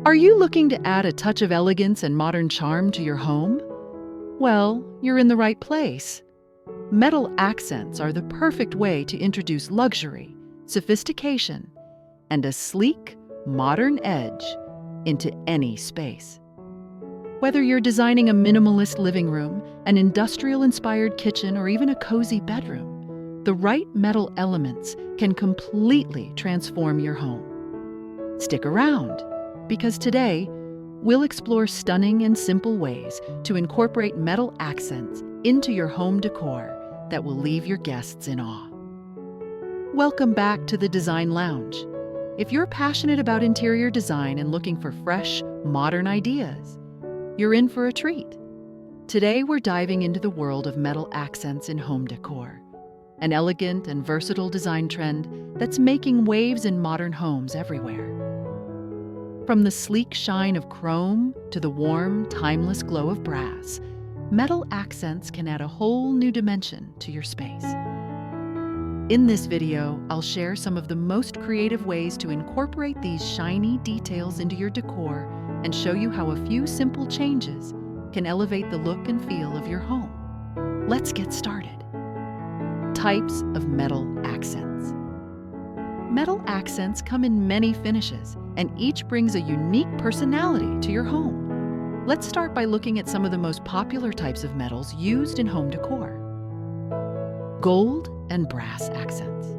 Are you looking to add a touch of elegance and modern charm to your home? Well, you're in the right place. Metal accents are the perfect way to introduce luxury, sophistication, and a sleek, modern edge into any space. Whether you're designing a minimalist living room, an industrial-inspired kitchen, or even a cozy bedroom, the right metal elements can completely transform your home. Stick around, because today, we'll explore stunning and simple ways to incorporate metal accents into your home decor that will leave your guests in awe. Welcome back to the Design Lounge. If you're passionate about interior design and looking for fresh, modern ideas, you're in for a treat. Today, we're diving into the world of metal accents in home decor, an elegant and versatile design trend that's making waves in modern homes everywhere. From the sleek shine of chrome to the warm, timeless glow of brass, metal accents can add a whole new dimension to your space. In this video, I'll share some of the most creative ways to incorporate these shiny details into your decor and show you how a few simple changes can elevate the look and feel of your home. Let's get started. Types of metal accents. Metal accents come in many finishes, and each brings a unique personality to your home. Let's start by looking at some of the most popular types of metals used in home decor. Gold and brass accents.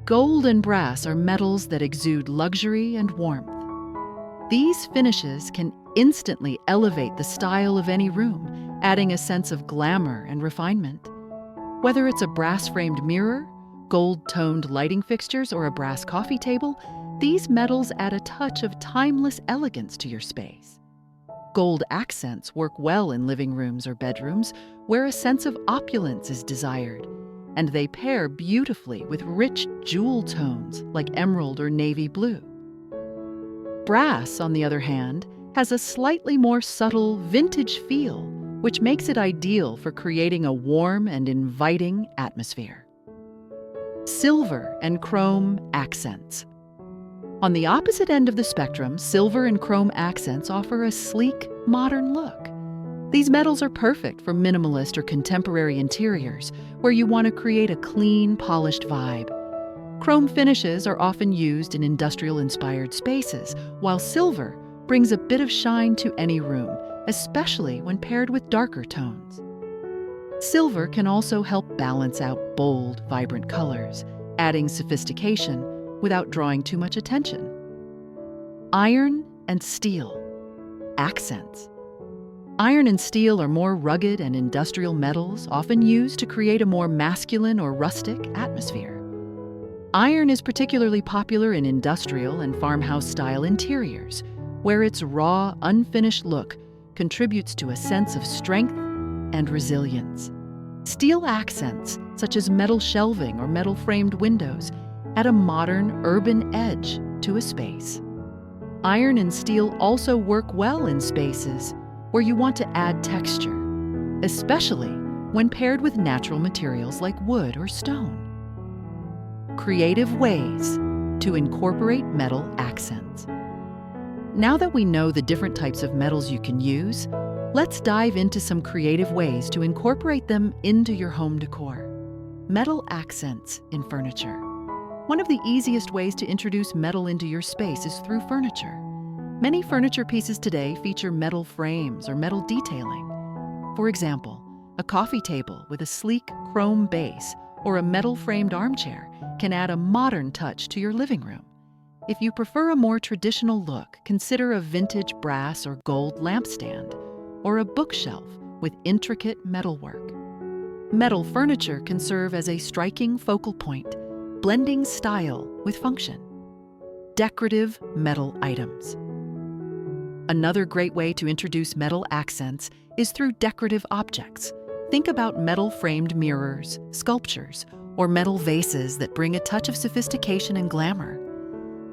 Gold and brass are metals that exude luxury and warmth. These finishes can instantly elevate the style of any room, adding a sense of glamour and refinement. Whether it's a brass-framed mirror, gold-toned lighting fixtures, or a brass coffee table, these metals add a touch of timeless elegance to your space. Gold accents work well in living rooms or bedrooms where a sense of opulence is desired, and they pair beautifully with rich jewel tones like emerald or navy blue. Brass, on the other hand, has a slightly more subtle, vintage feel, which makes it ideal for creating a warm and inviting atmosphere. Silver and chrome accents. On the opposite end of the spectrum, silver and chrome accents offer a sleek, modern look. These metals are perfect for minimalist or contemporary interiors, where you want to create a clean, polished vibe. Chrome finishes are often used in industrial-inspired spaces, while silver brings a bit of shine to any room, especially when paired with darker tones. Silver can also help balance out bold, vibrant colors, adding sophistication without drawing too much attention. Iron and steel accents. Iron and steel are more rugged and industrial metals, often used to create a more masculine or rustic atmosphere. Iron is particularly popular in industrial and farmhouse-style interiors, where its raw, unfinished look contributes to a sense of strength and resilience. Steel accents, such as metal shelving or metal-framed windows, add a modern, urban edge to a space. Iron and steel also work well in spaces where you want to add texture, especially when paired with natural materials like wood or stone. Creative ways to incorporate metal accents. Now that we know the different types of metals you can use, let's dive into some creative ways to incorporate them into your home decor. Metal accents in furniture. One of the easiest ways to introduce metal into your space is through furniture. Many furniture pieces today feature metal frames or metal detailing. For example, a coffee table with a sleek chrome base or a metal-framed armchair can add a modern touch to your living room. If you prefer a more traditional look, consider a vintage brass or gold lampstand, or a bookshelf with intricate metalwork. Metal furniture can serve as a striking focal point, blending style with function. Decorative metal items. Another great way to introduce metal accents is through decorative objects. Think about metal-framed mirrors, sculptures, or metal vases that bring a touch of sophistication and glamour.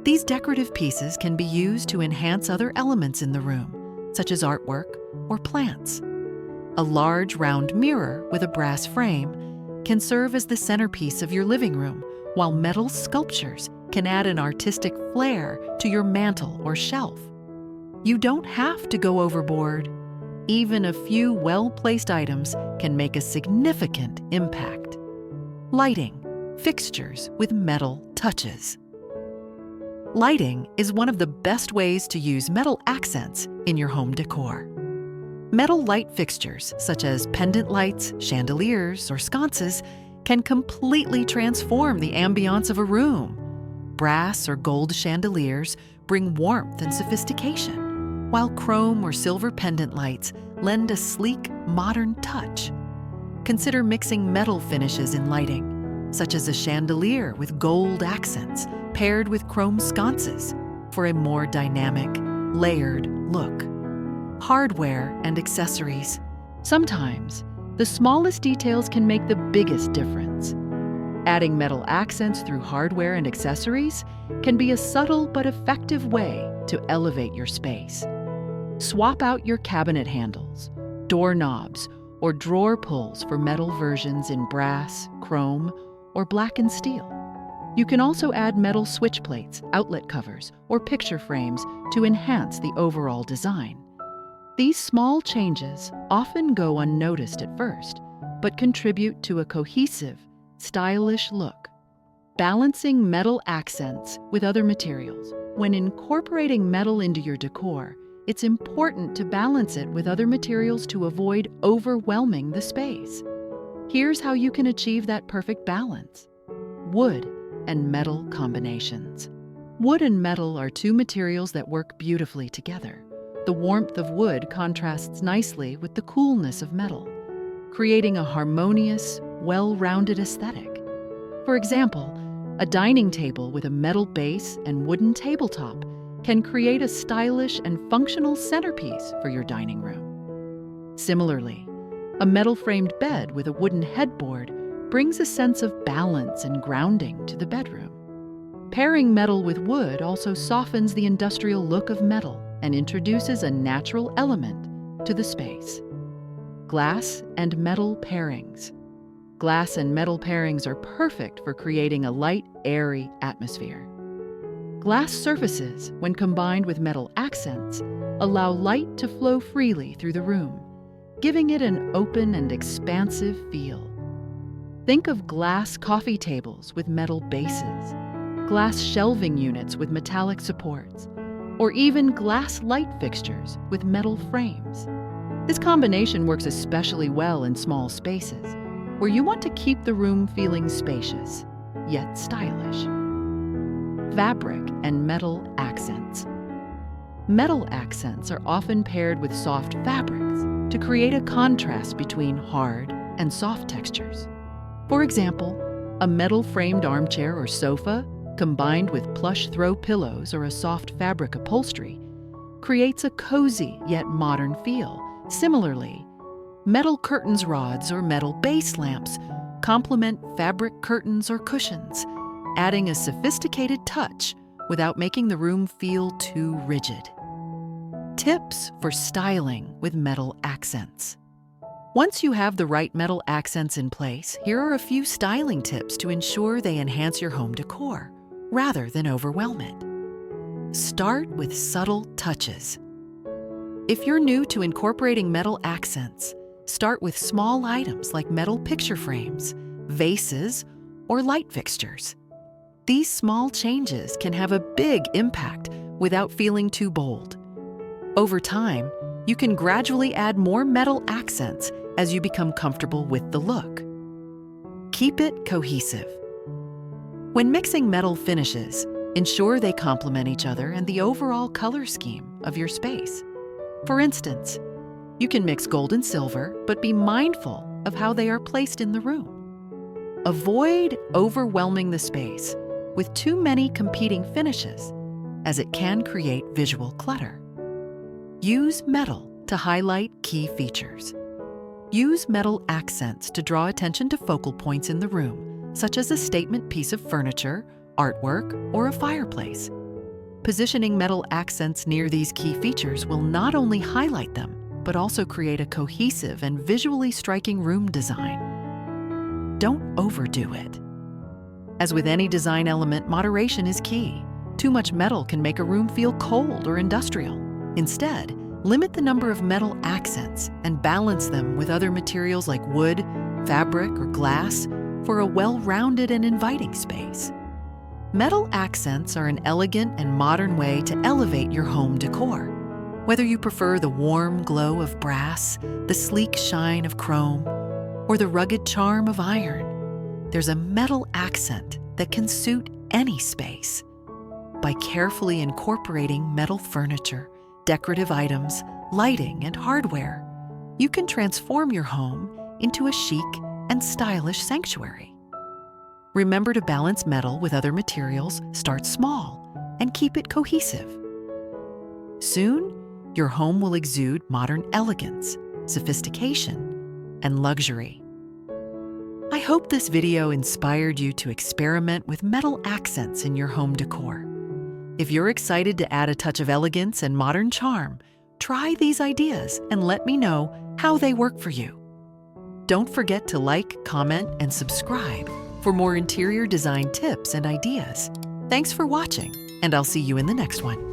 These decorative pieces can be used to enhance other elements in the room, such as artwork or plants. A large round mirror with a brass frame can serve as the centerpiece of your living room, while metal sculptures can add an artistic flair to your mantel or shelf. You don't have to go overboard. Even a few well-placed items can make a significant impact. Lighting, fixtures with metal touches. Lighting is one of the best ways to use metal accents in your home decor. Metal light fixtures, such as pendant lights, chandeliers, or sconces, can completely transform the ambiance of a room. Brass or gold chandeliers bring warmth and sophistication, while chrome or silver pendant lights lend a sleek, modern touch. Consider mixing metal finishes in lighting, such as a chandelier with gold accents paired with chrome sconces for a more dynamic, layered look. Hardware and accessories. Sometimes, the smallest details can make the biggest difference. Adding metal accents through hardware and accessories can be a subtle but effective way to elevate your space. Swap out your cabinet handles, doorknobs, or drawer pulls for metal versions in brass, chrome, or black and steel. You can also add metal switch plates, outlet covers, or picture frames to enhance the overall design. These small changes often go unnoticed at first, but contribute to a cohesive, stylish look. Balancing metal accents with other materials. When incorporating metal into your decor, it's important to balance it with other materials to avoid overwhelming the space. Here's how you can achieve that perfect balance. Wood and metal combinations. Wood and metal are two materials that work beautifully together. The warmth of wood contrasts nicely with the coolness of metal, creating a harmonious, well-rounded aesthetic. For example, a dining table with a metal base and wooden tabletop can create a stylish and functional centerpiece for your dining room. Similarly, a metal-framed bed with a wooden headboard brings a sense of balance and grounding to the bedroom. Pairing metal with wood also softens the industrial look of metal and introduces a natural element to the space. Glass and metal pairings. Glass and metal pairings are perfect for creating a light, airy atmosphere. Glass surfaces, when combined with metal accents, allow light to flow freely through the room, giving it an open and expansive feel. Think of glass coffee tables with metal bases, glass shelving units with metallic supports, or even glass light fixtures with metal frames. This combination works especially well in small spaces, where you want to keep the room feeling spacious, yet stylish. Fabric and metal accents. Metal accents are often paired with soft fabrics to create a contrast between hard and soft textures. For example, a metal-framed armchair or sofa combined with plush throw pillows or a soft fabric upholstery creates a cozy yet modern feel. Similarly, metal curtains rods or metal base lamps complement fabric curtains or cushions, adding a sophisticated touch without making the room feel too rigid. Tips for styling with metal accents. Once you have the right metal accents in place, here are a few styling tips to ensure they enhance your home decor rather than overwhelm it. Start with subtle touches. If you're new to incorporating metal accents, start with small items like metal picture frames, vases, or light fixtures. These small changes can have a big impact without feeling too bold. Over time, you can gradually add more metal accents as you become comfortable with the look. Keep it cohesive. When mixing metal finishes, ensure they complement each other and the overall color scheme of your space. For instance, you can mix gold and silver, but be mindful of how they are placed in the room. Avoid overwhelming the space with too many competing finishes, as it can create visual clutter. Use metal to highlight key features. Use metal accents to draw attention to focal points in the room, such as a statement piece of furniture, artwork, or a fireplace. Positioning metal accents near these key features will not only highlight them, but also create a cohesive and visually striking room design. Don't overdo it. As with any design element, moderation is key. Too much metal can make a room feel cold or industrial, Instead, limit the number of metal accents and balance them with other materials like wood, fabric, or glass for a well-rounded and inviting space. Metal accents are an elegant and modern way to elevate your home decor. Whether you prefer the warm glow of brass, the sleek shine of chrome, or the rugged charm of iron, there's a metal accent that can suit any space. By carefully incorporating metal furniture, decorative items, lighting, and hardware, you can transform your home into a chic and stylish sanctuary. Remember to balance metal with other materials, start small, and keep it cohesive. Soon, your home will exude modern elegance, sophistication, and luxury. I hope this video inspired you to experiment with metal accents in your home decor. If you're excited to add a touch of elegance and modern charm, try these ideas and let me know how they work for you. Don't forget to like, comment, and subscribe for more interior design tips and ideas. Thanks for watching, and I'll see you in the next one.